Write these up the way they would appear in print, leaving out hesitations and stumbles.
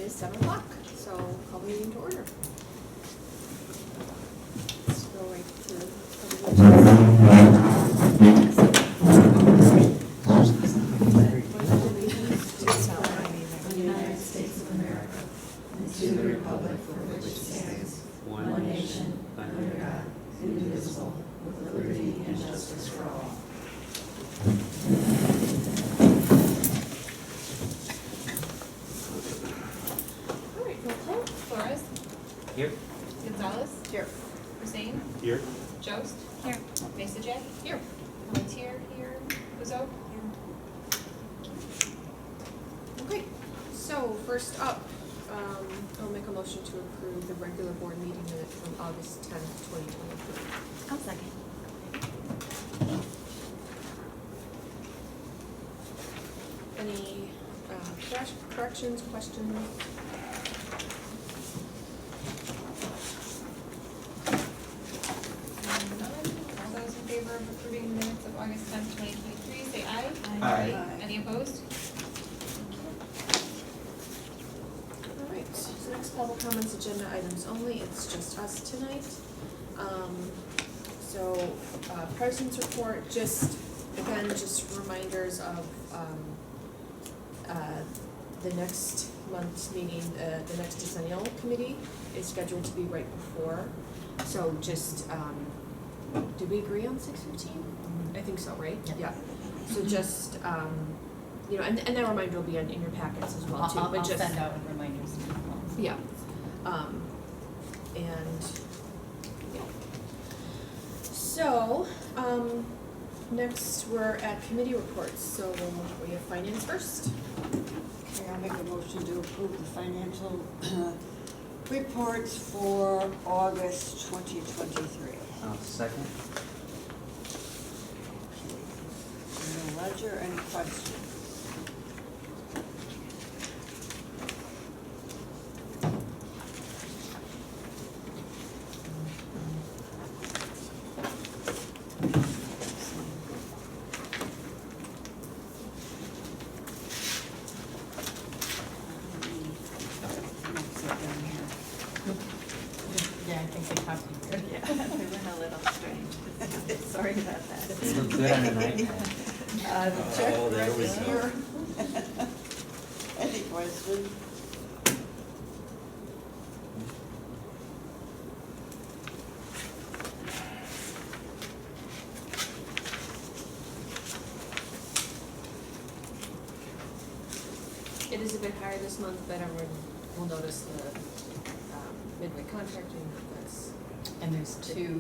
is 7 o'clock, so call the meeting to order. Let's go right to the United States of America, and to the republic for which it stands, one nation, under God, indivisible, with liberty and justice for all. All right, roll call. Flores, Here. Gonzalez, Here. Hussein, Here. Jost, here, Mesa Jack, Here. Volunteer, here, Uzo, Okay, so first up, I'll make a motion to approve the regular board meeting minutes from August 10th, 2023. I'll second. Any corrections, questions? none. All those in favor of approving the minutes of August 10th, 2023, say aye. Aye. Any opposed? All right, so next public comments, agenda items only, it's just us tonight. So, President's report, just, again, just reminders of, the next month's meeting, the next decennial committee is scheduled to be right before. So just, did we agree on 6:15? I think so, right? Yeah. So just, you know, and that reminder will be in your packets as well too, I'll but just. send out reminders to people. Yeah. And, yeah. So, next we're at committee reports, so we have finance first. Okay, I'll make a motion to approve the financial reports for August 2023. I'll second. In the ledger, any questions? Yeah, I think they copied it. Yeah, we went a little strange. Sorry about that. It looks good on the night. The check Oh, there we right go. here. Any questions? It is a bit higher this month, but everyone will notice the midway contracting, that's, And there's two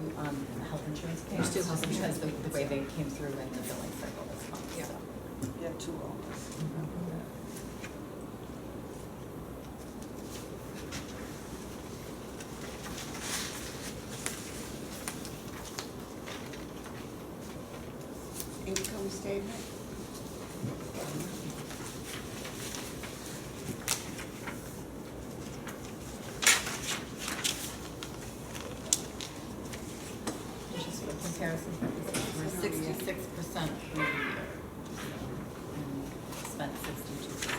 health insurance There's payments. two health Because insurance the way they came through in the billing cycle this month, Yeah. so. You have two almost. Income statement? Just for comparison purposes, we're 66% through the year. And spent 62%.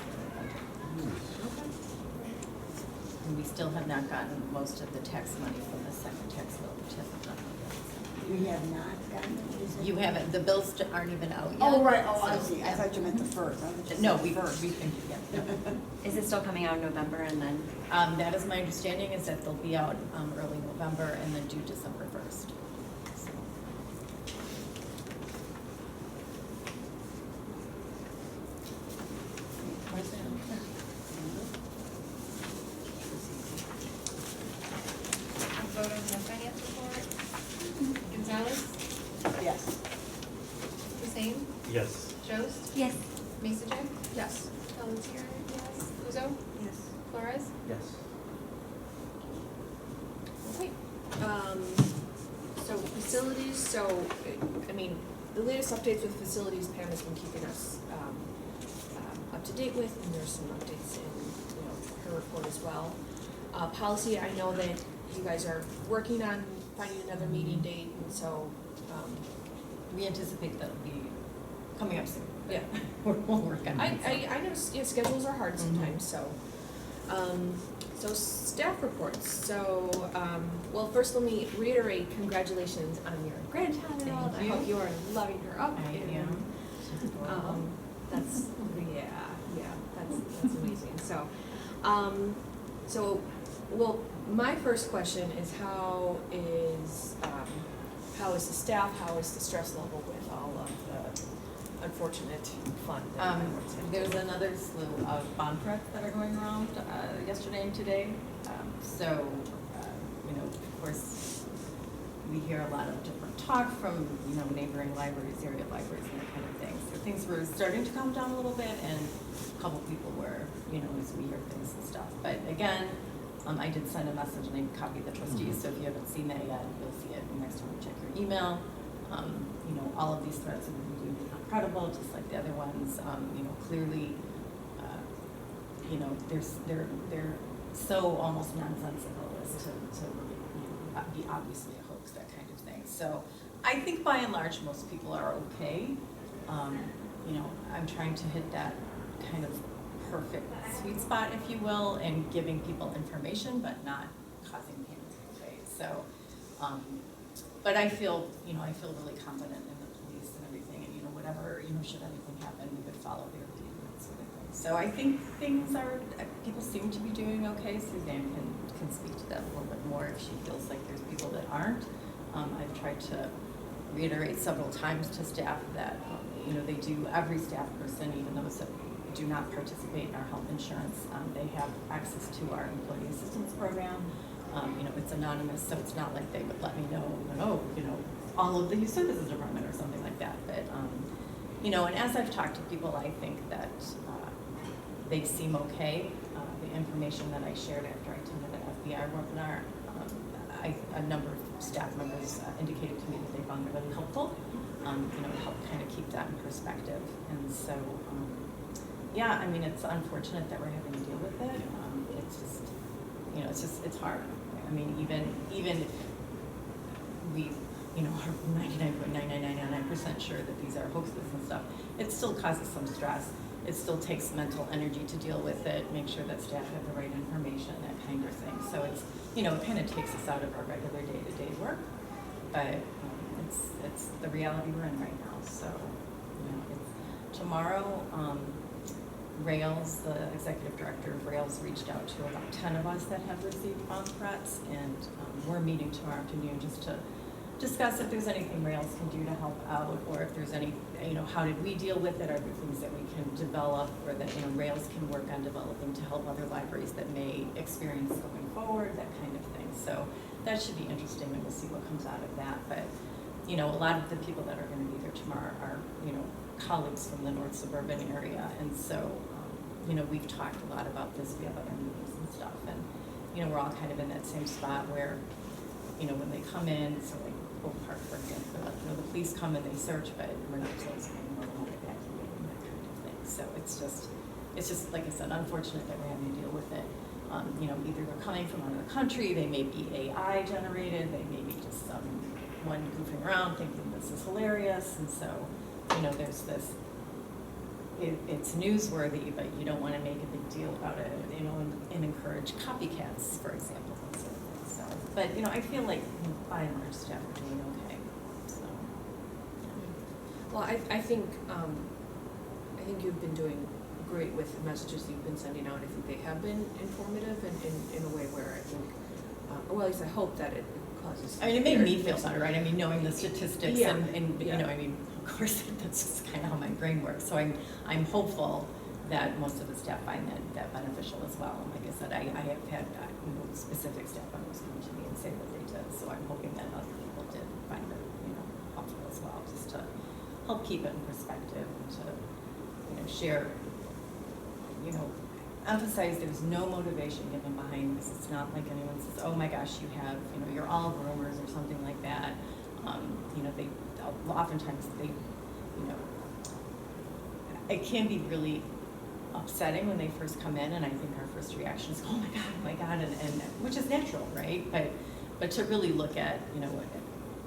And we still have not gotten most of the tax money from the second tax bill, which hasn't done yet. We have not gotten it, is it? You haven't, the bills aren't even out yet. Oh, right, oh, I so- see, I thought you meant the first. I thought you No, said we first. can do that. Is it still coming out in November and then? That is my understanding, is that they'll be out early November and then due December 1st. So, vote on the finance report. Gonzalez, Yes. Hussein, Yes. Jost, Yes. Mesa Jack, yes. Volunteer, yes, Uzo, Yes. Flores, Yes. Okay. So facilities, so, I mean, the latest updates with facilities, Pam has been keeping us up to date with, and there's some updates in, you know, her report as well. Policy, I know that you guys are working on finding another meeting date, and so, we anticipate that'll be coming up soon. Yeah. We'll work on it. I know, yeah, schedules are hard sometimes, so, So staff reports, so, well, first let me reiterate congratulations on your grandchild. Thank I you. hope you are loving her up. I and, am. That's, that's amazing, so, well, my first question is how is the staff, how is the stress level with all of the unfortunate fun that everyone's into? There's another slew of bond threats that are going around yesterday and today. You know, of course, we hear a lot of different talk from, you know, neighboring libraries, area libraries and that kind of thing. So things were starting to calm down a little bit, and a couple people were, you know, as we hear things and stuff. But again, I did send a message and I copied the trustees, so if you haven't seen that yet, you'll see it next time you check your email. You know, all of these threats are completely not credible, just like the other ones. You know, clearly, you know, they're so almost nonsensical as to you know, be obviously a hoax, that kind of thing. So I think by and large, most people are okay. You know, I'm trying to hit that kind of perfect sweet spot, if you will, and giving people information, but not causing panic. Okay, so, but I feel really confident in the police and everything, and you know, whatever, you know, should anything happen, we would follow their lead and that sort of thing. So I think people seem to be doing okay. Suzanne can speak to that a little bit more if she feels like there's people that aren't. I've tried to reiterate several times to staff that, you know, they do, every staff person, even those that do not participate in our health insurance, they have access to our employee assistance program. You know, it's anonymous, so it's not like they would let me know, oh, you know, all of the youth services department or something like that. But, you know, and as I've talked to people, I think that they seem okay. The information that I shared after I attended an FBI webinar, a number of staff members indicated to me that they found it really helpful, you know, to help kind of keep that in perspective. And so, yeah, I mean, it's unfortunate that we're having to deal with it. It's just, you know, it's hard. I mean, even if we, you know, are 99.99999% sure that these are hoaxes and stuff, it still causes some stress. It still takes mental energy to deal with it, make sure that staff have the right information, that kind of thing. So it's, you know, it kind of takes us out of our regular day-to-day work, but it's the reality we're in right now. So, you know, tomorrow, Rails, the executive director of Rails, reached out to about 10 of us that have received bomb threats, and we're meeting tomorrow afternoon just to discuss if there's anything Rails can do to help out, or if there's any, you know, how did we deal with it? Are there things that we can develop, or that, you know, Rails can work on developing to help other libraries that may experience going forward, that kind of thing. So that should be interesting, and we'll see what comes out of that. But, you know, a lot of the people that are going to be there tomorrow are, you know, colleagues from the North Suburban area, and so, you know, we've talked a lot about this. We have other meetings and stuff, and, you know, we're all kind of in that same spot where, you know, when they come in, so like Oak Park, for example, you know, the police come and they search, but we're not closing anymore, we're not evacuating, that kind of thing. So it's just, like I said, unfortunate that we're having to deal with it. You know, either they're coming from another country, they may be AI generated, they may be just someone goofing around thinking this is hilarious, and so, you know, there's this, it's newsworthy, but you don't want to make a big deal about it, you know, and encourage copycats, for example, and sort of thing. So, but, you know, I feel like by and large staff are doing okay, so. Well, I think you've been doing great with the messages you've been sending out. I think they have been informative and in a way where I think, well, at least I hope that it causes. I mean, it made me feel better, right? I mean, knowing the statistics Yeah. and you know, I mean, of course, that's just kind of how my brain works. So I'm hopeful that most of the staff find that beneficial as well. And like I said, I have had you know, specific staff members come to me and say what they did. So I'm hoping that other people did find it, you know, helpful as well, just to help keep it in perspective and to, you know, share, you know, emphasize there's no motivation given behind this. It's not like anyone says, oh my gosh, you have, you know, you're all groomers or something like that. You know, oftentimes they, you know, it can be really upsetting when they first come in, and I think our first reaction is, oh my God, and which is natural, right? But to really look at, you know,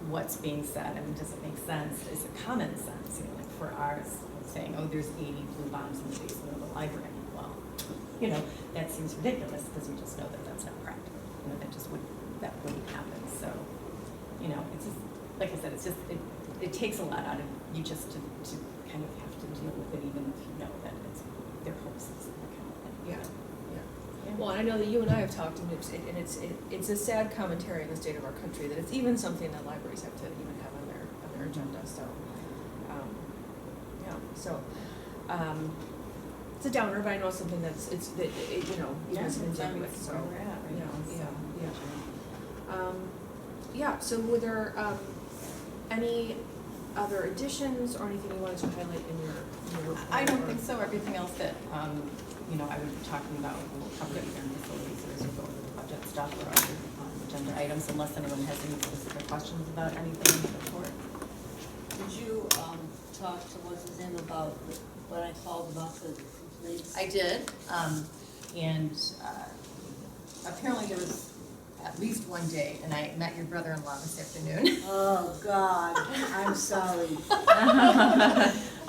what's being said, I mean, does it make sense? Is it common sense? You know, like for ours, saying, oh, there's 80 blue bombs in the basement of the library. Well, you know, that seems ridiculous, because we just know that that's not practical, you know, that wouldn't happen, so, you know, it's just, like I said, it's just, it takes a lot out of you just to kind of have to deal with it, even if you know that it's their hopes, that kind of thing. Yeah. Well, and I know that you and I have talked, and it's a sad commentary on the state of our country that it's even something that libraries have to even have on their agenda. So, it's a downer, but I know it's something you know, you guys can deal with. So, where we're at right now, yeah. So, were there any other additions or anything you wanted to highlight in your report? I don't think so. Everything else that, you know, I would be talking about, we'll cover either in facilities or as we go over the budget stuff or other agenda items, unless anyone has any specific questions about anything in the report. Did you, talk to what's his name about what I called about the complaints? I did, and apparently there was at least one day, and I met your brother-in-law this afternoon. Oh, God, I'm sorry.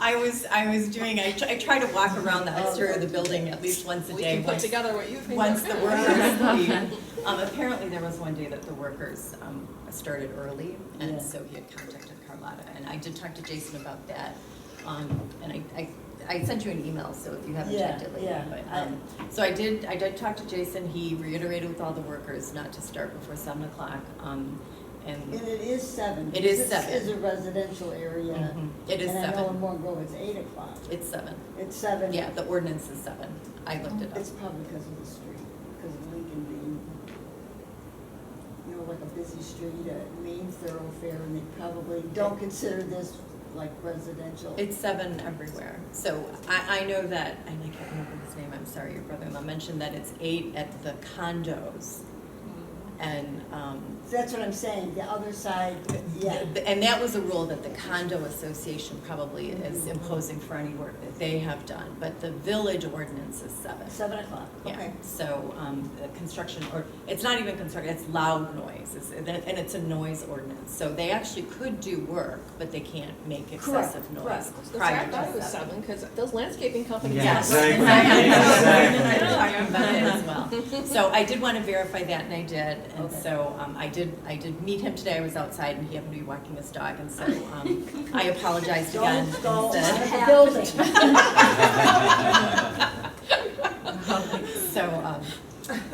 I try to walk around the exterior of the building at least once a We day. can put together what you think. Once the workers leave. Apparently there was one day that the workers started early, and Yeah. so he had contacted Carlotta, and I did talk to Jason about that. And I sent you an email, so if you haven't checked it lately, Yeah, but, I so I did talk to Jason. He reiterated with all the workers not to start before 7 o'clock, And and it is 7. It is This 7. is a residential area. it is And I know 7. in Monroe it's 8 o'clock. It's 7. It's 7. Yeah, the ordinance is 7. I looked it up. It's probably because of the street, because of Lincoln being, you know, like a busy street, a main thoroughfare, and they probably don't consider this like residential. It's 7 everywhere. So I know that, and I can't remember his name, I'm sorry, your brother-in-law mentioned that it's 8 at the condos. And, That's what I'm saying, the other side, yeah. and that was a rule that the condo association probably is imposing for any work that they have done. But the village ordinance is 7. 7 o'clock, Yeah, okay. so, the construction, or, it's not even construction, it's loud noise, and it's a noise ordinance. So they actually could do work, but they can't make excessive noise correct. So prior I to thought it was 7, because those landscaping companies. Yeah, Yes. exactly. Exactly. And I Exactly. was talking about it as well. So I did want to verify that, and I did, and Okay. so, I did meet him today. I was outside, and he happened to be walking his dog, and so, I apologized again. Don't go and out said- of the building. So,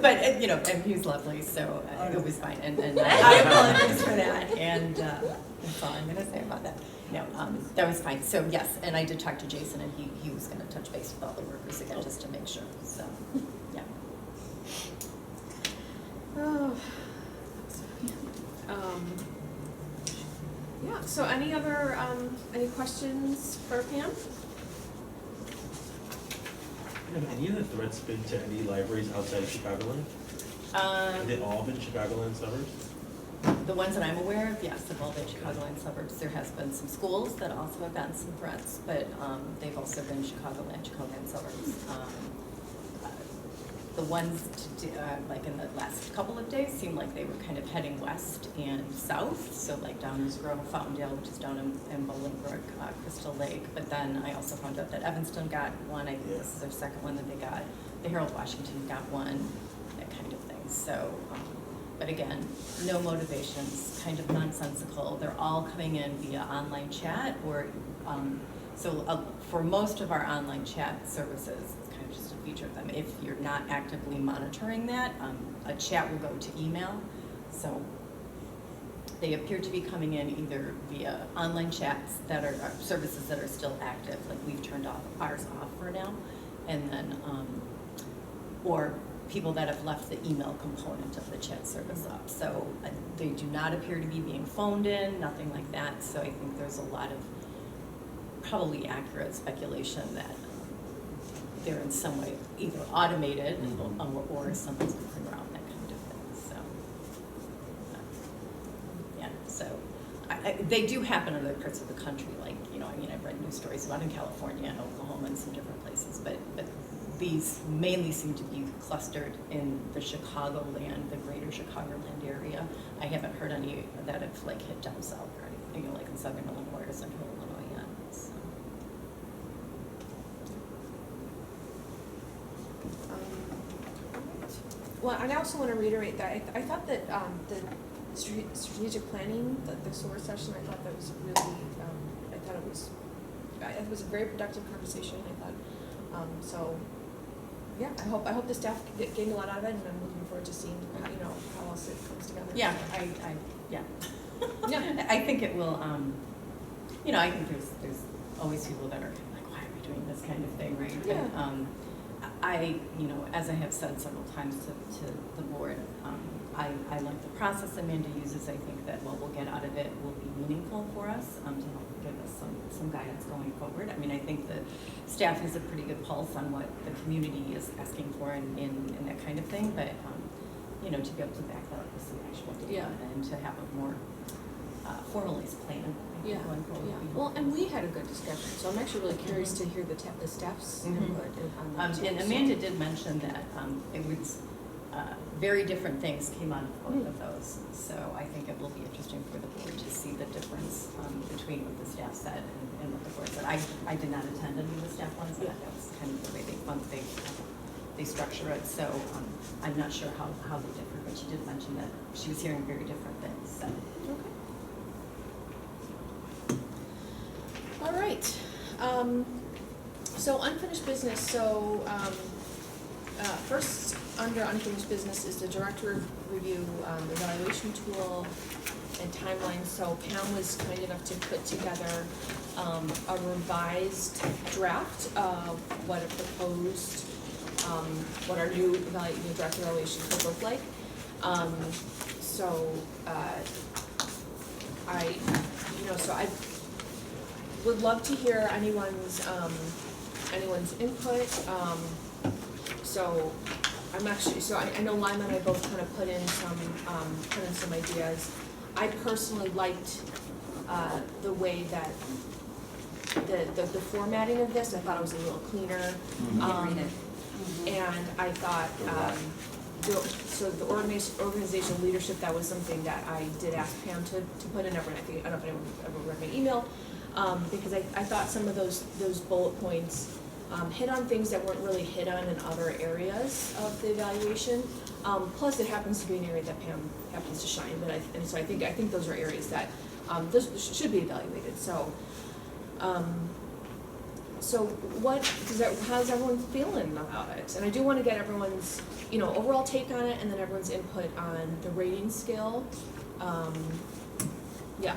but, you know, and he's lovely, so it was fine, and I apologize for that, and, that's all I'm gonna say about that. No, that was fine, so yes, and I did talk to Jason, and he was gonna touch base with all the workers again, just to make sure, so, yeah. Oh. Yeah, so any other, any questions for Pam? Have any of the threats been to any libraries outside of Chicagoland? Have they all been Chicagoland suburbs? The ones that I'm aware of, yes, have all been Chicagoland suburbs. There has been some schools that also have gotten some threats, but they've also been Chicagoland suburbs. The ones, like in the last couple of days, seemed like they were kind of heading west and south, so like Downers Grove, Fountaindale, which is down in Bolingbrook, Crystal Lake. But then I also found out that Evanston got one. I think this is their second one that they got. The Herald Washington got one, that kind of thing. So, but again, no motivations, kind of nonsensical. They're all coming in via online chat or, for most of our online chat services, it's kind of just a feature of them. If you're not actively monitoring that, a chat will go to email. So they appear to be coming in either via online chats that are services that are still active, like we've turned ours off for now, and then, or people that have left the email component of the chat service up. So they do not appear to be being phoned in, nothing like that. So I think there's a lot of probably accurate speculation that they're in some way either automated or something's going around, that kind of thing. So, yeah, so they do happen in other parts of the country, like, you know, I mean, I've read news stories about in California and Oklahoma and some different places, but these mainly seem to be clustered in the Chicagoland, the greater Chicagoland area. I haven't heard any that have like hit down south or anything, you know, like in southern Illinois or central Illinois yet. So. Well, and I also want to reiterate that I thought that the strategic planning, the SOAR session, I thought that was really, I thought it was a very productive conversation, I thought. So, yeah, I hope the staff gained a lot out of it, and I'm looking forward to seeing how, how else it comes together. Yeah, Yeah. I think it will, I think there's always people that are kind of like, why are we doing this kind of thing, right? Yeah. And, as I have said several times to the board, I like the process Amanda uses. I think that what we'll get out of it will be meaningful for us, to help give us some guidance going forward. I mean, I think the staff has a pretty good pulse on what the community is asking for in that kind of thing, but, to be able to back that up with some actual data Yeah. and to have a more formalized plan, I think, going forward. Yeah. would be Well, helpful. and we had a good discussion, so I'm actually really curious to hear the staff's Mhm. input on that too. And so- Amanda did mention that it was very different things came out of both of those. So I think it will be interesting for the board to see the difference between what the staff said and what the board said. I did not attend any of the staff ones, but that was kind of the way they structure it. So I'm not sure how they differ, but she did mention that she was hearing very different things. So. Okay. All right. So unfinished business, so, first, under unfinished business is the director review, evaluation tool and timeline. So Pam was kind enough to put together, a revised draft of what a proposed, what our new director evaluation could look like. I would love to hear anyone's input. So I know Lima and I both kind of put in some ideas. I personally liked the way that the formatting of this, I thought it was a little cleaner. And I thought, the organizational leadership, that was something that I did ask Pam to put in. I don't know if anyone ever read my email, because I thought some of those bullet points hit on things that weren't really hit on in other areas of the evaluation. Plus, it happens to be an area that Pam happens to shine, so I think those are areas that those should be evaluated. So, how's everyone feeling about it? And I do want to get everyone's, overall take on it, and then everyone's input on the rating scale. Yeah.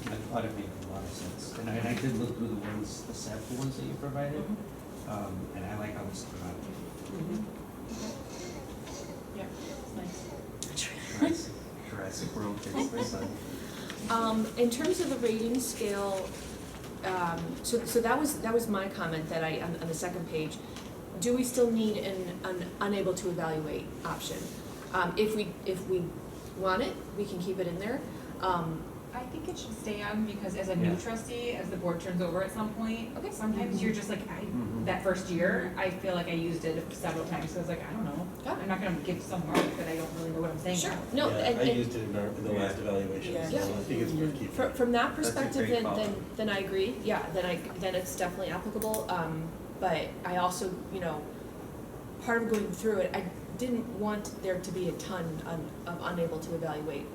I thought it made a lot of sense, and I did look through the sample ones that you provided, and I like how it's divided. Yeah, nice. Jurassic World takes my son. In terms of the rating scale, so that was my comment that on the second page. Do we still need an unable to evaluate option? If we want it, we can keep it in there. I think it should stay on because as a new Yeah. trustee, as the board turns over at some point, Okay. sometimes you're just like, that first year, I feel like I used it several times, so I was like, I don't know. Yeah. I'm not gonna give some mark that I don't really know what I'm saying. Sure. now. No, Yeah, and- I used it in the last evaluation, so Yeah. I think it's worth keeping. From that That's a perspective, great then I agree, yeah, then it's definitely applicable, but I also, part of going through it, I didn't want there to be a ton of unable to evaluate,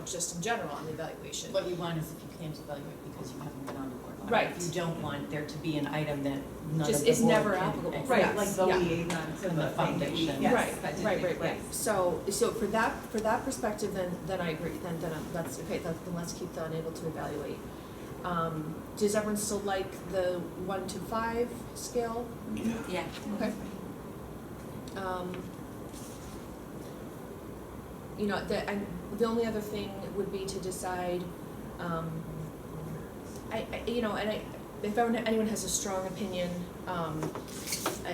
just in general on the evaluation. What you want is if you can't evaluate because you haven't been on the board long. Right. If you don't want there to be an item that none of Just the is board never can applicable. access. Right, Yes, like the yeah. liaison to And the the thing that we, foundation. yes, Right, that didn't right. make sense. So for that perspective, then I agree, then that's, okay, then let's keep the unable to evaluate. Does everyone still like the 1 to 5 scale? Yeah. Okay. The only other thing would be to decide, if anyone has a strong opinion,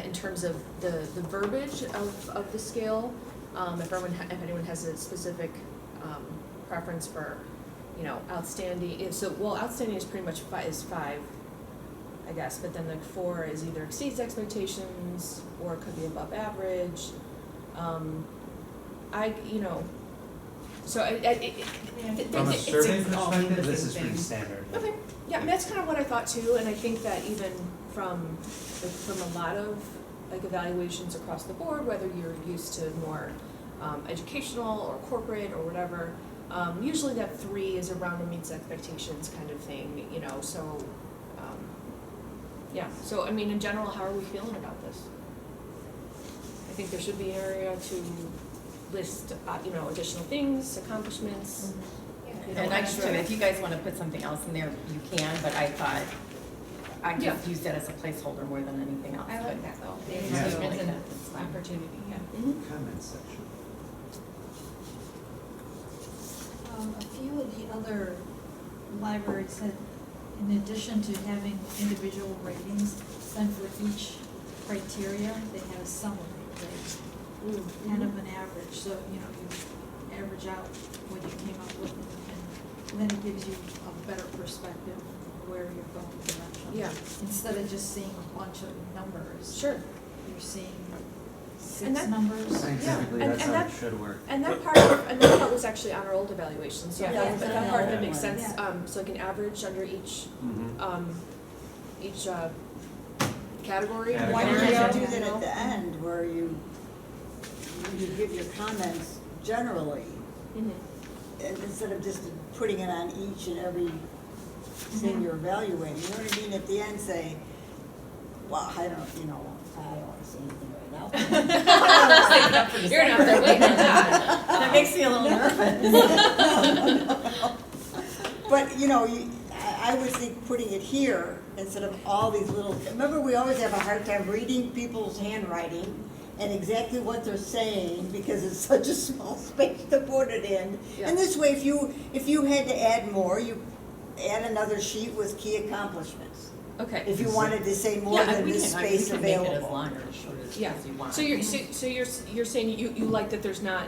in terms of the verbiage of the scale, if anyone has a specific, preference for, outstanding, outstanding is pretty much 5, I guess, but then 4 is either exceeds expectations or it could be above average. From a survey it's all mean the perspective, this same is pretty thing. standard. Okay, yeah, that's kind of what I thought too, and I think that even from a lot of like evaluations across the board, whether you're used to more educational or corporate or whatever. Usually that 3 is around a meets expectations kind of thing, you know, so, yeah. So, I mean, in general, how are we feeling about this? I think there should be an area to list, you know, additional things, accomplishments. You know, And I extra- can, if you guys wanna put something else in there, you can, but I thought, I Yeah. just used that as a placeholder more than anything else. I but- like that though, the Yeah. acknowledgements Yeah. and That's fine. opportunity, yeah. Mhm. Comment section. A few of the other libraries had, in addition to having individual ratings, then for each criteria, they have a summary rate, kind of an average, so, you know, you average out what you came up with, and then it gives you a better perspective of where you're going direction. Yeah. Instead of just seeing a bunch of numbers. Sure. You're seeing And 6 that- numbers. Scientifically, And- that's and how it that- should work. And that part was actually on our old evaluation, so Yeah. that part of it makes Yeah. sense, so like an average under each, Mhm. each, category. Category. Why don't you area, do you that know? at the end where you give your comments generally, Mhm. and instead of just putting it on each and every thing you're evaluating, you know what I mean? At the end, say, well, I don't wanna say anything right now. Save it up for You're not there waiting on that. That makes me a little nervous. But, you know, I would think putting it here instead of all these little, remember, we always have a hard time reading people's handwriting and exactly what they're saying because it's such a small space to put it in. Yeah. And this way, if you had to add more, you add another sheet with key accomplishments. Okay. If you wanted to say more Yeah, than we this can, we space can make it as available. long or as short Yeah, as you want. so you're saying you like that there's not,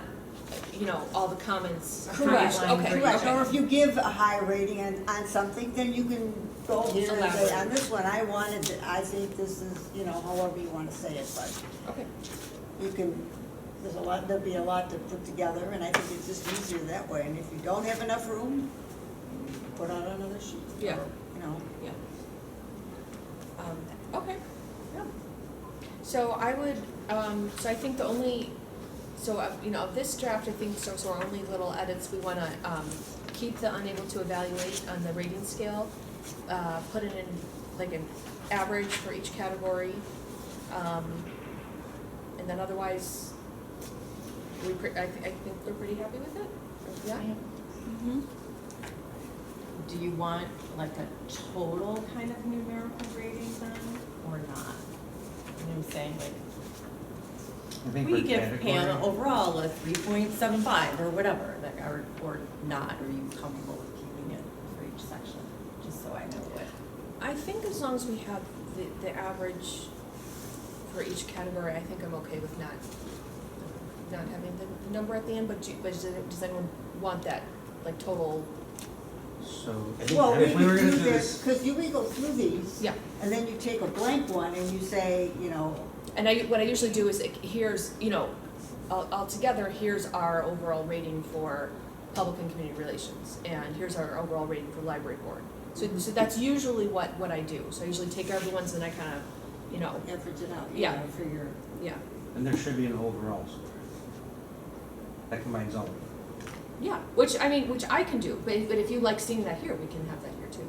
you know, all the comments. Correct, Okay, correct, okay. or if you give a high rating on something, then you can go here and say, Elaborate. on this one, I think this is, you know, however you wanna say it, but Okay, you can, there'll be a lot to put together, and I think it's just easier that way, and if you don't have enough room, put out another sheet. Yeah. Or, you know, yeah. Okay, yeah. So I would, so I think the only, you know, this draft, I think, so our only little edits, we wanna, keep the unable to evaluate on the rating scale, put it in like an average for each category, and then otherwise, I think we're pretty happy with it, yeah? Mhm. Do you want like a total kind of numerical rating then, or not? You know what I'm saying, like, I think we for give category- Pam overall a 3.75 or whatever, like, or not, are you comfortable with keeping it for each section? Just so I know what. I think as long as we have the average for each category, I think I'm okay with not having the number at the end, but does anyone want that, like, total? So, well, we if we were could gonna do do this, this, cause you go through these, Yeah, and then you take a blank one and you say, you know, and what I usually do is, here's, you know, altogether, here's our overall rating for public and community relations, and here's our overall rating for library board. So that's usually what I do, so I usually take everyone's and I kind of, you know, average it out, Yeah. you know, for your. yeah, and there should be an overall score. That combines all of them. yeah, which I can do, but if you like seeing that here, we can have that here too.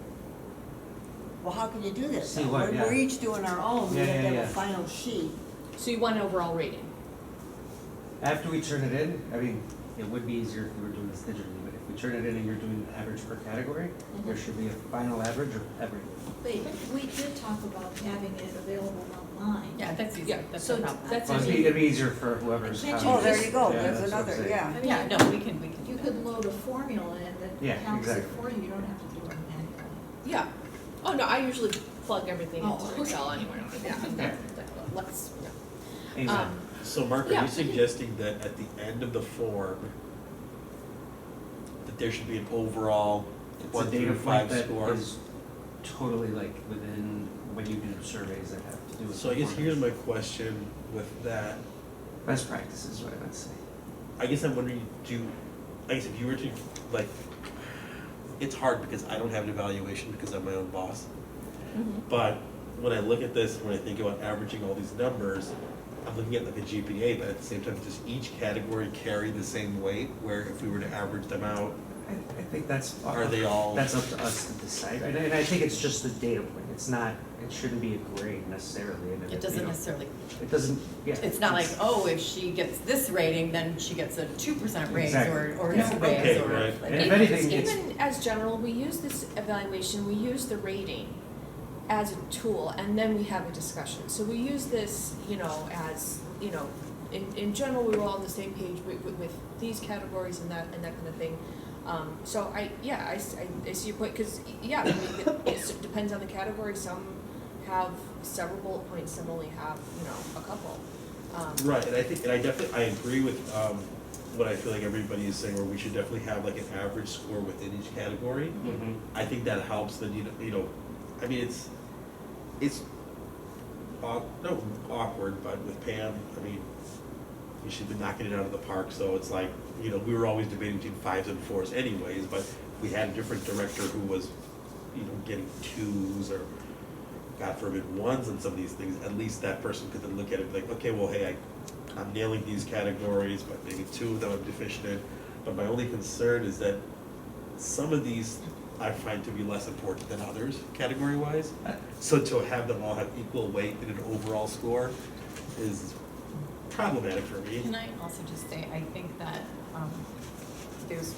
Well, how can you do this? See what, We're yeah. each doing our own, we Yeah, have to yeah, have yeah. a final sheet. So you want an overall rating? After we turn it in, I mean, it would be easier if we were doing this digitally, but if we turn it in and you're doing the average per category, there should be a final average of everything. Wait, we did talk about having it available online. Yeah, that's easy, Yeah, that's so no problem. that's Well, it'd be easier for whoever's. Can't how- Oh, there you go, Yeah, there's that's what I'm another, saying. yeah. I mean, Yeah, no, we can do You that. could load a formula in Yeah, that counts it exactly. for you, you don't have to do it manually. Yeah. Oh, no, I usually plug everything Oh, into okay. Excel anyway. Yeah, Okay. let's, yeah. Amen. So Mark, are Yeah. you suggesting that at the end of the form, that there should be an overall It's 1 a through data 5 point that score? is totally like within, when you do surveys that have to do with. So I guess here's performance. my question with that. Best practices, what I would say. I guess I'm wondering, I guess if you were to, like, it's hard because I don't have an evaluation because I'm my own boss. Mm-hmm. But when I look at this, when I think about averaging all these numbers, I'm looking at like a GPA, but at the same time, does each category carry the same weight? Where if we were to average them out, I think that's. Are they all- That's up to us to decide, and I think it's just a data point, it's not, it shouldn't be a grade necessarily, and It doesn't necessarily, It doesn't, yeah. it's not like, oh, if she gets this rating, then she gets a 2% raise Exactly. or No. no raise Okay, or. right. like- And if anything, it's- Even as general, we use this evaluation, we use the rating as a tool, and then we have a discussion. So we use this, as, in general, we were all on the same page with these categories and that kind of thing. So I see your point, because, it depends on the category. Some have several bullet points, some only have, a couple. right, and I agree with, what I feel like everybody is saying, where we should definitely have like an average score within each category. Mhm. I think that helps, then, I mean, it's not awkward, but with Pam, I mean, she's been knocking it out of the park, so it's like, we were always debating between 5s and 4s anyways, but we had a different director who was, getting 2s or, God forbid, 1s in some of these things. At least that person could then look at it and be like, okay, well, hey, I'm nailing these categories, but maybe 2 of them I'm deficient in. But my only concern is that some of these I find to be less important than others, category-wise. So to have them all have equal weight in an overall score is problematic for me. Can I also just say, I think that there's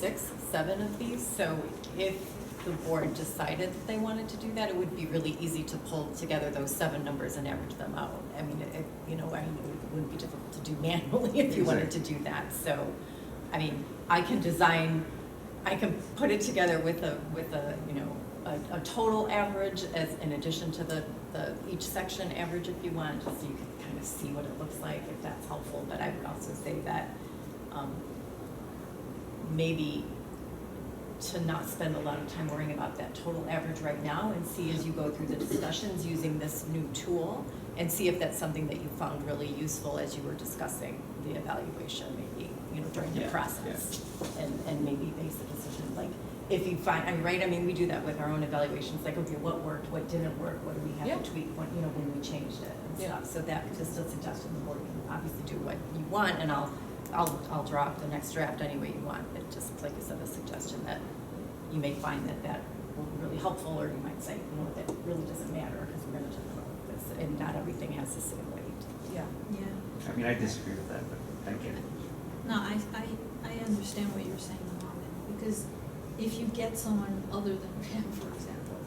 6, 7 of these, so if the board decided that they wanted to do that, it would be really easy to pull together those 7 numbers and average them out. I mean, it wouldn't be difficult to do manually if you wanted to do that. So, I mean, I can put it together with a total average as in addition to the each section average if you want, just so you can kind of see what it looks like, if that's helpful. But I would also say that maybe to not spend a lot of time worrying about that total average right now, and see as you go through the discussions using this new tool, and see if that's something that you found really useful as you were discussing the evaluation, maybe, during the process. And maybe base a decision, like, if you find, I mean, we do that with our own evaluations, like, okay, what worked, what didn't work, what do we have to tweak, when we changed it and stuff. So that just a suggestion, the board can obviously do what you want, and I'll draw up the next draft any way you want. It just, like I said, a suggestion that you may find that will be really helpful, or you might say, that really doesn't matter, because we're gonna talk about this, and not everything has the same weight. Yeah. Yeah. I mean, I disagree with that, but thank you. No, I understand what you're saying, Norman, because if you get someone other than Pam, for example,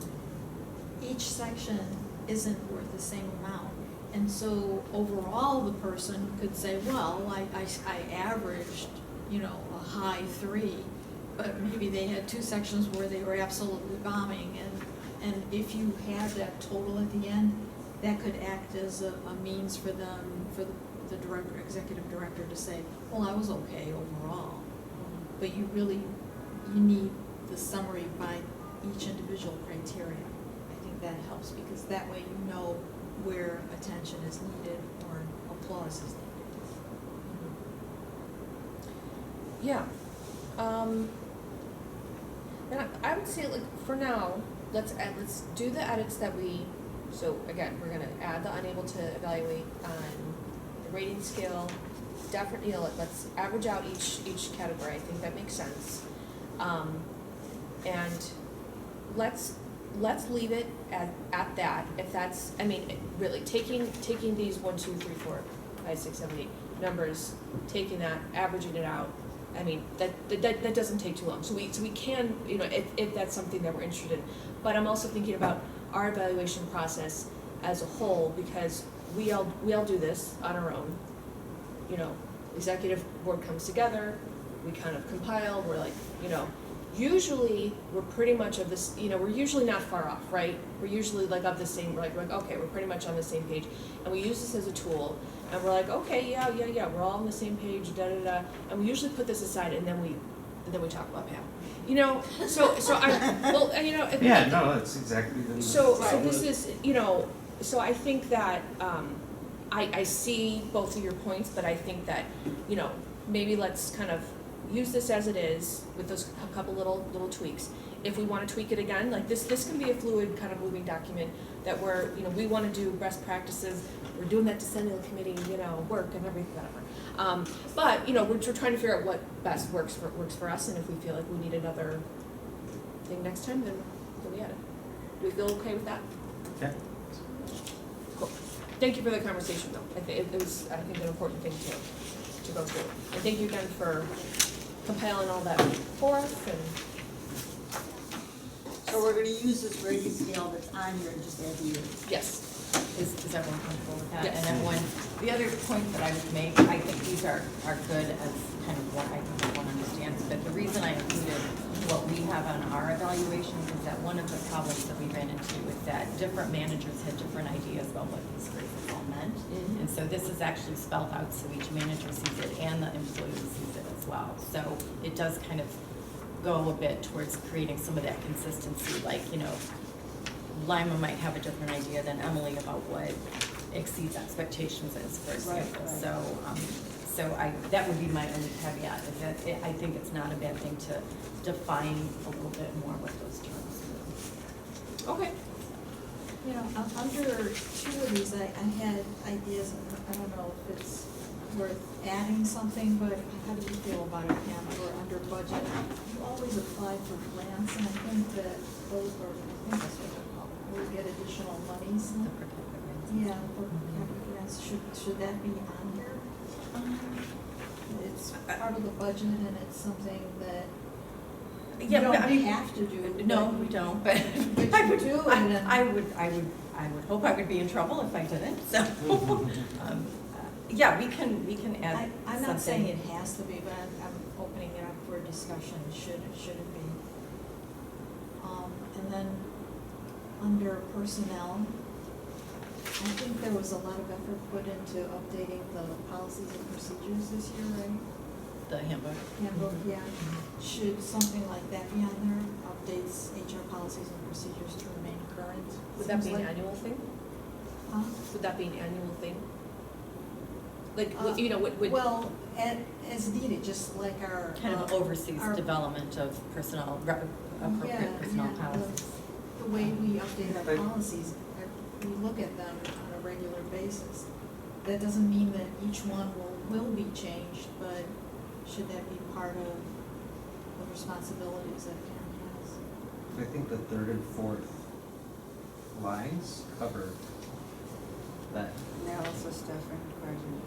each section isn't worth the same amount. And so overall, the person could say, well, I averaged, a high 3, but maybe they had 2 sections where they were absolutely bombing. And if you had that total at the end, that could act as a means for them, for the director, executive director to say, well, I was okay overall. But you need the summary by each individual criteria. I think that helps, because that way you know where attention is needed or applause is needed. Yeah. And I would say, like, for now, let's do the edits that so again, we're gonna add the unable to evaluate on the rating scale. Definitely, let's average out each category. I think that makes sense. And let's leave it at that. If that's, really taking these 1, 2, 3, 4, 5, 6, 7, 8 numbers, taking that, averaging it out. That doesn't take too long. So we can, if that's something that we're interested in. But I'm also thinking about our evaluation process as a whole, because we all do this on our own. Executive board comes together, we kind of compile, we're like, usually we're pretty much of this, we're usually not far off, right? We're usually like of the same, we're like, okay, we're pretty much on the same page. And we use this as a tool, and we're like, okay, yeah, we're all on the same page, da-da-da. And we usually put this aside, and then we talk about Pam. So Yeah, no, that's exactly the. So this is, so I think that, I see both of your points, but I think that, maybe let's kind of use this as it is with those a couple little tweaks. If we wanna tweak it again, like this can be a fluid kind of moving document that we're, we wanna do best practices, we're doing that decennial committee, work and everything, whatever. But, we're trying to figure out what best works for us, and if we feel like we need another thing next time, then we add it. Do we feel okay with that? Yeah. Cool. Thank you for the conversation, though. I think it was, an important thing to go through. And thank you again for compiling all that for us, and So we're gonna use this rating scale that's on here and just add the years. yes. Is everyone comfortable with that? Yes. And then the other point that I would make, I think these are good as kind of what I think everyone understands, but the reason I included what we have on our evaluations is that one of the problems that we ran into is that different managers had different ideas about what these phrases all meant. Mhm. And so this is actually spelled out so each manager sees it and the employee sees it as well. So it does kind of go a bit towards creating some of that consistency, like, Lima might have a different idea than Emily about what exceeds expectations is, for example. right. So that would be my only caveat, is that I think it's not a bad thing to define a little bit more what those terms mean. Okay. Under two of these, I had ideas, and I don't know if it's worth adding something, but how do you feel about it, Pam, or under budget? You always apply for grants, and I think that those are, I think that's what they're called, we get additional monies. The per capita grants. Yeah, for capital grants, should that be on here? It's part of the budget, and it's something that you Yeah, don't but I mean, have to do. no, but- we don't, but But I you would do, I and then- I would hope I would be in trouble if I didn't, so. Yeah, we can add I'm not saying something. it has to be, but I'm opening it up for discussion, should it be? And then, under personnel, I think there was a lot of effort put into updating the policies and procedures this year, right? The handbook. Handbook, yeah. Should something like that be on there, updates HR policies and procedures to remain current? Would that be Seems an like- annual thing? Huh? Would that be an annual thing? Like, would. Well, as needed, just like our. Kind of oversees our- development of personnel, appropriate personnel policies. The way we update our But- policies, we look at them on a regular basis. That doesn't mean that each one will be changed, but should that be part of the responsibilities that Pam has? I think the third and fourth lines cover that. Analysis, staffing, requirement.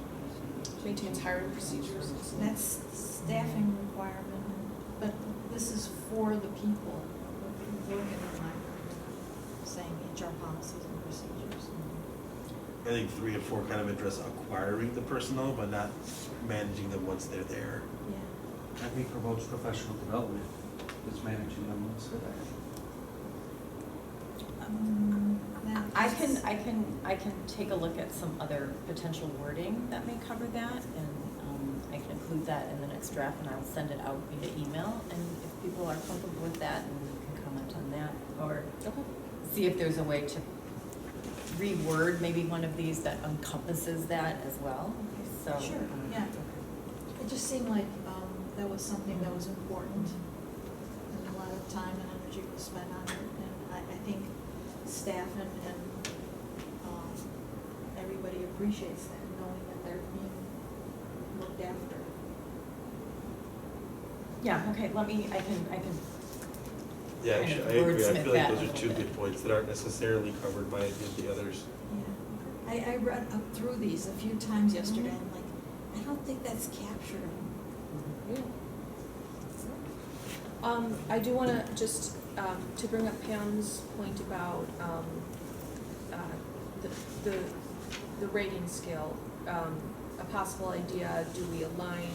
Maintains hiring procedures. That's staffing requirement, but this is for the people who work in the library, saying HR policies and procedures. I think 3 and 4 kind of address acquiring the personnel, but not managing them once they're there. Yeah. I think promotes professional development, is managing them once they're there. I can take a look at some other potential wording that may cover that, and I can include that in the next draft, and I'll send it out via email, and if people are comfortable with that, and you can comment on that, or see if there's a way to reword maybe one of these that encompasses that as well, so. Sure, yeah. It just seemed like that was something that was important, and a lot of time and energy was spent on it, and I think staff and everybody appreciates that, knowing that they're being looked after. Yeah, okay, I can. Yeah, Kind actually, of I agree. I wordsmith feel like that a those are little 2 bit. good points that aren't necessarily covered by any of the others. Yeah, I read up through these a few times yesterday, and I'm like, I don't think that's captured. I do wanna just, to bring up Pam's point about, the rating scale. A possible idea, do we align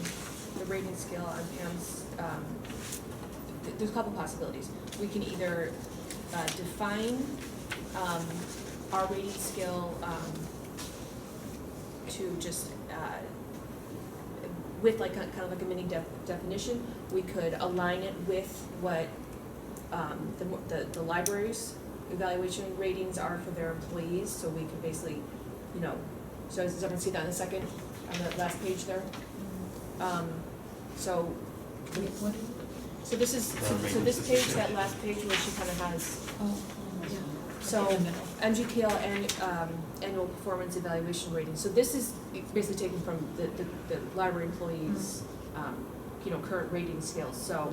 the rating scale on Pam's, there's a couple possibilities. We can either, define, our rating scale, to just, with like kind of like a mini definition. We could align it with what the library's evaluation ratings are for their employees, so we could basically, so does everyone see that in a second, on the last page there? So Wait, what is it? So this is, so this page, that last page where she kind of has, Oh, yeah. so In the middle. MGPL and annual performance evaluation rating. So this is basically taken from the library employees, you know, current rating scales. So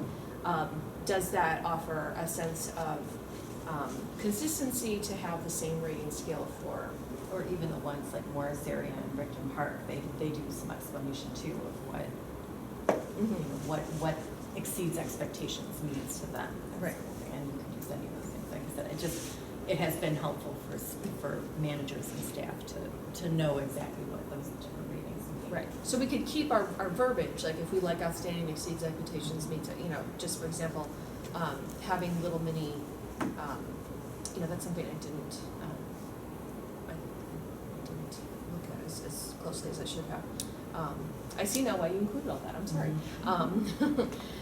does that offer a sense of consistency to have the same rating scale for? Or even the ones like Morris area and Brickton Park, they do some explanation too of what, you know, what exceeds expectations means to them. Right. And you can use any of those things, like I said, it has been helpful for managers and staff to know exactly what those different ratings mean. Right, so we could keep our verbiage, like if we like outstanding exceeds expectations means, you know, just for example, having little mini, you know, that's something I didn't look at as closely as I should have. I see now why you included all that, I'm sorry.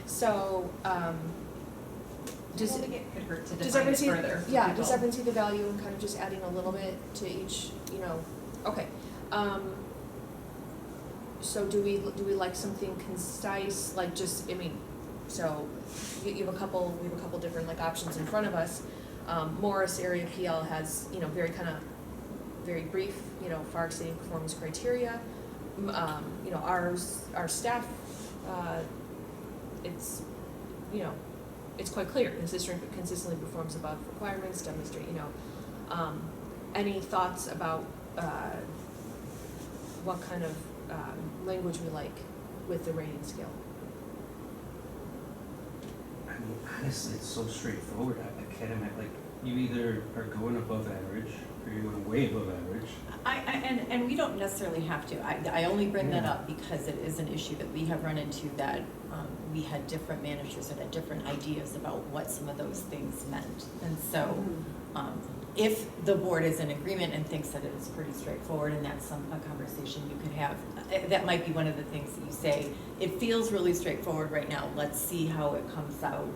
So, does, I think it could hurt to does define everyone it see, further. for yeah, does people. everyone see the value in kind of just adding a little bit to each, you know, okay. So do we like something concise, like just, I mean, so you have a couple, we have a couple different like options in front of us. Morris area PL has, you know, very brief, you know, far exceeding performance criteria. You know, our staff, it's, you know, it's quite clear, consistently performs above requirements, demonstrate, you know. Any thoughts about what kind of language we like with the rating scale? I mean, honestly, it's so straightforward. Academic, like, you either are going above average or you're going way above average. And we don't necessarily have to. I only bring that up because it is an issue that we have run into, that we had different managers that had different ideas about what some of those things meant. And so if the board is in agreement and thinks that it is pretty straightforward and that's a conversation you could have, that might be one of the things that you say, it feels really straightforward right now, let's see how it comes out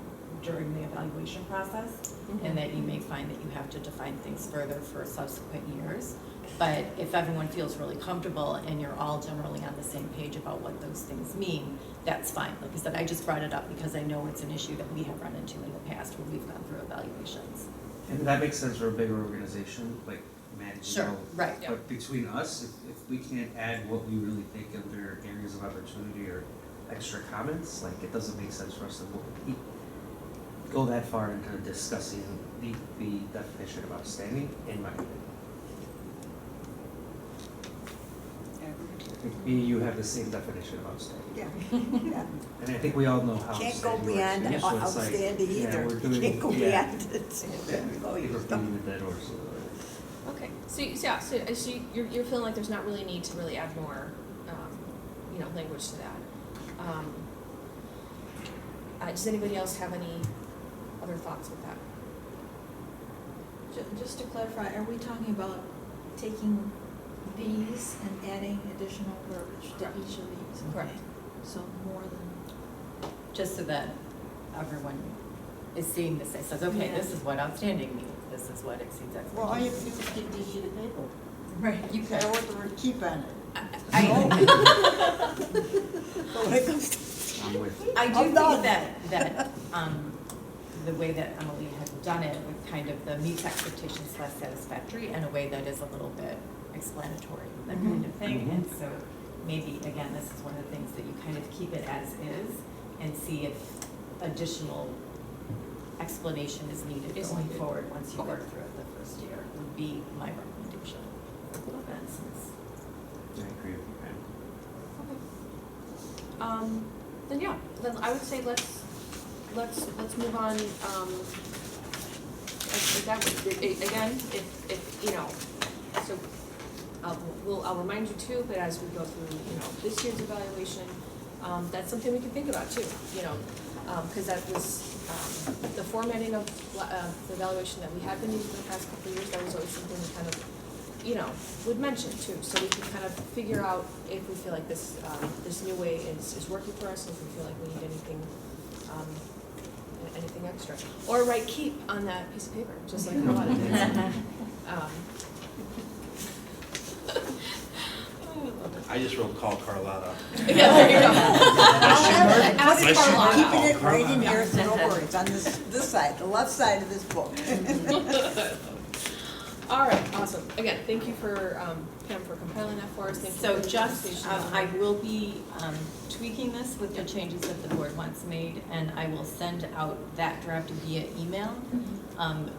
during the evaluation process, and that you may find that you have to define things further for subsequent years. But if everyone feels really comfortable and you're all generally on the same page about what those things mean, that's fine. Like I said, I just brought it up because I know it's an issue that we have run into in the past when we've gone through evaluations. And that makes sense for a bigger organization, like managing. Sure, right. But between us, if we can't add what we really think of their areas of opportunity or extra comments, like it doesn't make sense for us to go that far into discussing the definition of outstanding, in my opinion. I think me and you have the same definition of outstanding. Yeah, yeah. And I think we all know how Can't go outstanding beyond works. So it's like, outstanding yeah, either. we're doing- Can't go yeah. beyond it. Yeah, I think we're beating the dead horse. Okay, so you're feeling like there's not really need to really add more, you know, language to that. Does anybody else have any other thoughts with that? Just to clarify, are we talking about taking these and adding additional verbiage to Correct. each of these? Correct. Okay. So more than, Just so that everyone is seeing this, it says, okay, this is what outstanding means, this is what exceeds expectations. Well, all you have to do is keep this sheet of paper. Right, you I could. don't want the word keep on it. So when it comes to, I'm with. I do I'm think done. that the way that Emily had done it with kind of the meets expectations less satisfactory in a way that is a little bit explanatory, that kind of thing. And so maybe, again, this is one of the things that you kind of keep it as is and see if additional explanation is needed going forward once you work through it the first year, would be my recommendation. For instance. I agree with you, man. Then yeah, then I would say let's move on, like that way. Again, if, you know, so, I'll remind you too, but as we go through, you know, this year's evaluation, that's something we can think about too, you know, cause that was, the formatting of, the evaluation that we have been using for the past couple of years, that was always something we kind of, you know, would mention too, so we can kind of figure out if we feel like this, this new way is working for us, if we feel like we need anything, anything extra. Or write keep on that piece of paper, just like Carlotta did. I just wrote call Carlotta. Yeah, there you go. I'll Ask Unless you- I'm keeping it Oh, right in come here, on. so don't worry, it's on this side, the left side of this book. All right, awesome. Again, thank you for, Pam, for compiling that for us. Thank you So for the just, conversation on I it. will be tweaking this with the changes that the board wants made, and I will send out that draft via email.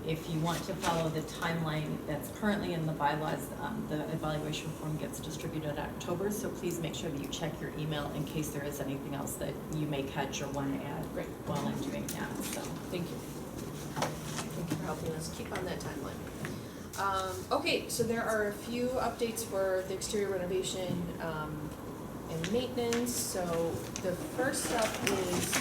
If you want to follow the timeline that's currently in the bylaws, the evaluation form gets distributed in October, so please make sure that you check your email in case there is anything else that you may catch or want to add Great. while I'm doing that, so. Thank you. Thank you for helping us keep on that timeline. Okay, so there are a few updates for the exterior renovation, and maintenance. So the first up is,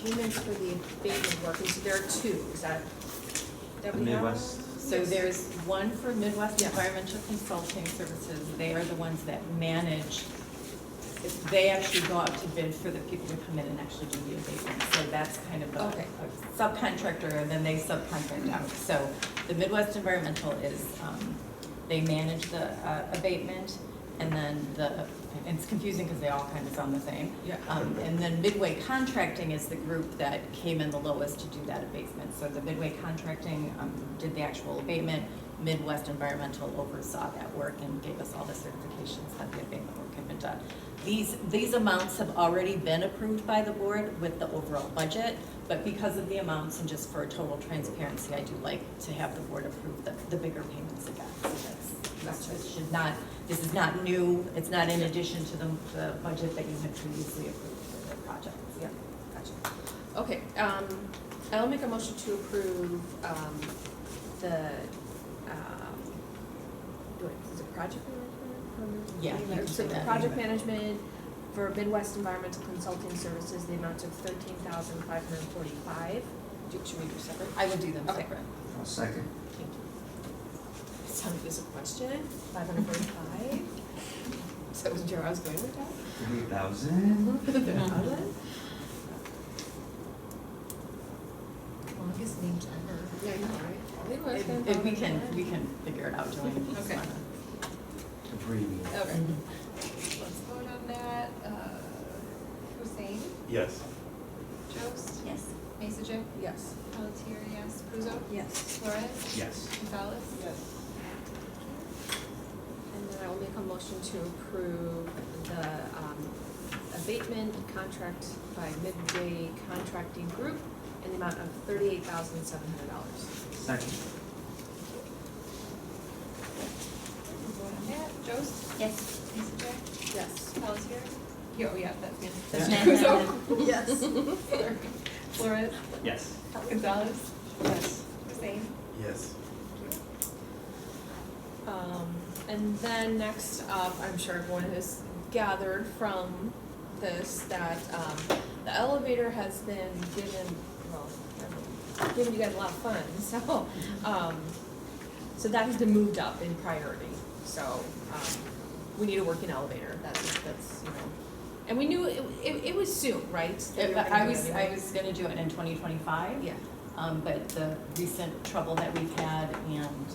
payments for the abatement work, and so there are two, is that we have? Midwest. So Yes. there's one for Midwest Yes. Environmental Consulting Services. They are the ones that manage, they actually go out to bid for the people to come in and actually do the abatement. So that's kind of Okay. a subcontractor, and then they subcontract out. So the Midwest Environmental is, they manage the abatement, and then and it's confusing because they all kind of sound the same. Yeah. And then Midway Contracting is the group that came in the lowest to do that abatement. So the Midway Contracting did the actual abatement. Midwest Environmental oversaw that work and gave us all the certifications that the abatement work had been done. These amounts have already been approved by the board with the overall budget, but because of the amounts and just for total transparency, I do like to have the board approve the bigger payments again. So this is not new, it's not in addition to the budget that you had previously approved for the projects. Yeah, gotcha. Okay, I'll make a motion to approve, is it project management? Yeah, you can So say that. project management for Midwest Environmental Consulting Services, the amount of $13,545. Should we do separate? I would do them Okay. separate. I'll second. Thank you. Sounded as a question, 545? So that was where I was going with that? 3,000. Longest names ever. Yeah, I know, right? And we can figure it out, Joanne, if you just Okay. wanna. Abbreviate. Okay. Let's vote on that. Hussein, Yes. Jost, Yes. Masajic, Yes. Pelletier, yes. Puzo, Yes. Flores, Yes. Gonzalez. Yes. And then I will make a motion to approve the abatement contract by Midway Contracting Group in the amount of $38,700. Second. Vote on that. Jost, Yes. Masajic, Yes. Pelletier. Oh, yeah, that's me. Yeah. Puzo, Yes. Flores, Yes. Gonzalez, Yes. Hussein. Yes. And then next up, I'm sure everyone has gathered from this that the elevator has been given, giving you guys a lot of fun, so that has been moved up in priority. So we need a working elevator. That's and we knew it was soon, right? That we were gonna I do it was anyway. gonna do it in 2025. Yeah. But the recent trouble that we've had and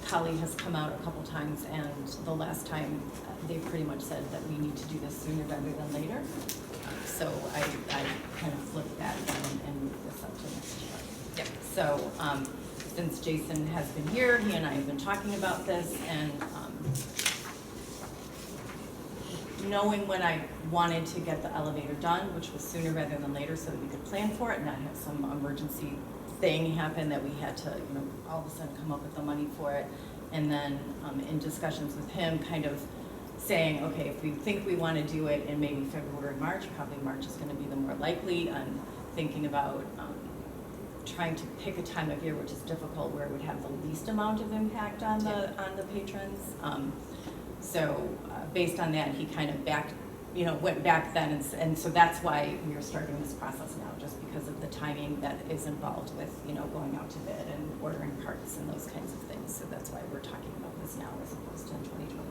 Kali has come out a couple times, and the last time they pretty much said that we need to do this sooner rather than later. So I kind of flipped that down and moved this up to next year. Yep. So since Jason has been here, he and I have been talking about this, and knowing when I wanted to get the elevator done, which was sooner rather than later, so that we could plan for it and not have some emergency thing happen that we had to, all of a sudden come up with the money for it. And then in discussions with him, kind of saying, okay, if we think we want to do it in maybe February, March, probably March is going to be the more likely. I'm thinking about trying to pick a time of year which is difficult, where it would have the least amount of impact on the patrons. So based on that, he kind of went back then, and so that's why we are starting this process now, just because of the timing that is involved with, going out to bid and ordering parts and those kinds of things. So that's why we're talking about this now as opposed to in 2024.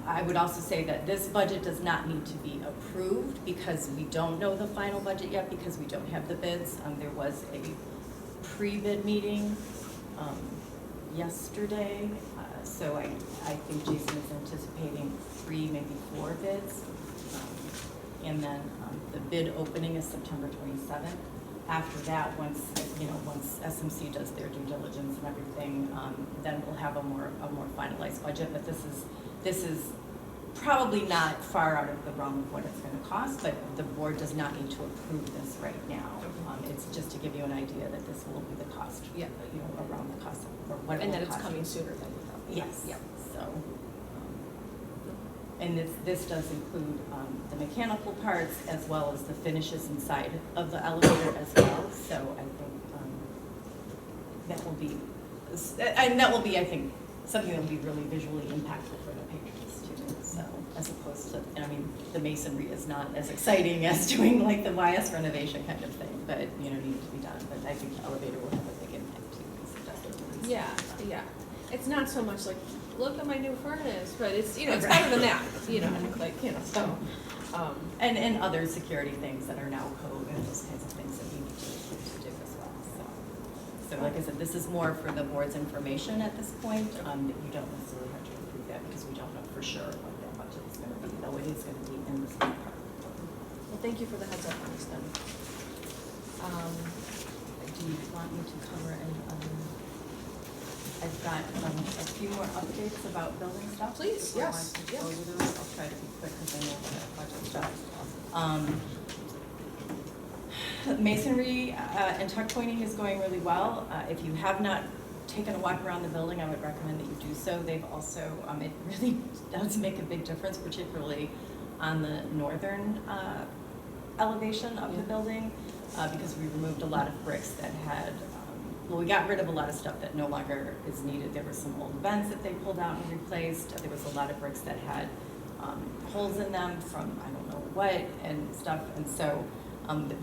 I would also say that this budget does not need to be approved because we don't know the final budget yet, because we don't have the bids. There was a pre-bid meeting yesterday, so I think Jason is anticipating 3, maybe 4 bids. And then the bid opening is September 27th. After that, once SMC does their due diligence and everything, then we'll have a more finalized budget. But this is probably not far out of the realm of what it's going to cost, but the board does not need to approve this right now. It's just to give you an idea that this will be the cost, Yeah. around the cost of, or what it And will that it's cost. coming sooner than we thought. Yes. Yeah. So, and this does include the mechanical parts as well as the finishes inside of the elevator as well. So I think that will be, I think, something that will be really visually impactful for the patrons too. So as opposed to, the masonry is not as exciting as doing like the YS renovation kind of thing, but needed to be done. But I think the elevator will have a big impact too, because it definitely. Yeah. It's not so much like, look at my new furnace, but it's, it's better than that, so. And other security things that are now code and those kinds of things that we need to do as well, so like I said, this is more for the board's information at this point, that you don't necessarily have to approve that because we don't know for sure what that budget is gonna be, though it is gonna be in this part. Well, thank you for the heads up on this then. Do you want me to cover any other? I've got a few more updates about building stuff. Please, before I yes, go yeah. over those. I'll try to be quick because I know that budget stuff. Masonry and tuck pointing is going really well. If you have not taken a walk around the building, I would recommend that you do so. They've also, it really does make a big difference, particularly on the northern elevation of the building, because we removed a lot of bricks that had, we got rid of a lot of stuff that no longer is needed. There were some old vents that they pulled out and replaced. There was a lot of bricks that had holes in them from I don't know what and stuff. And so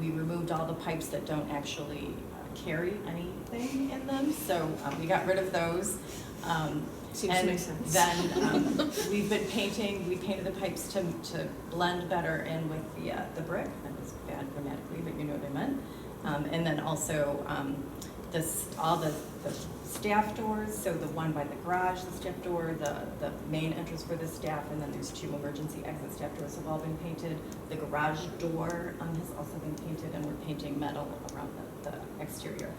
we removed all the pipes that don't actually carry anything in them. So we got rid of those. Seems to make sense. Then we've been painting. We painted the pipes to blend better in with the brick. That was bad grammatically, but you know what I meant. And then also all the staff doors. So the one by the garage, the staff door, the main entrance for the staff, and then there's 2 emergency exit staff doors have all been painted. The garage door has also been painted, and we're painting metal around the exterior.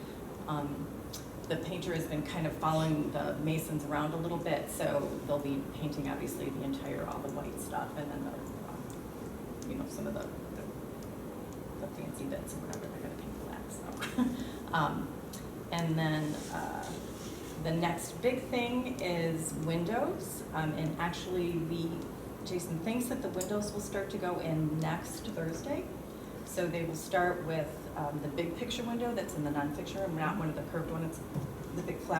The painter has been kind of following the masons around a little bit, so they'll be painting obviously the entire, all the white stuff, and then some of the fancy bits or whatever they're going to paint black. So, and then the next big thing is windows, and actually Jason thinks that the windows will start to go in next Thursday. So they will start with the big picture window that's in the non-fiction room, not one of the curved ones, it's the big flat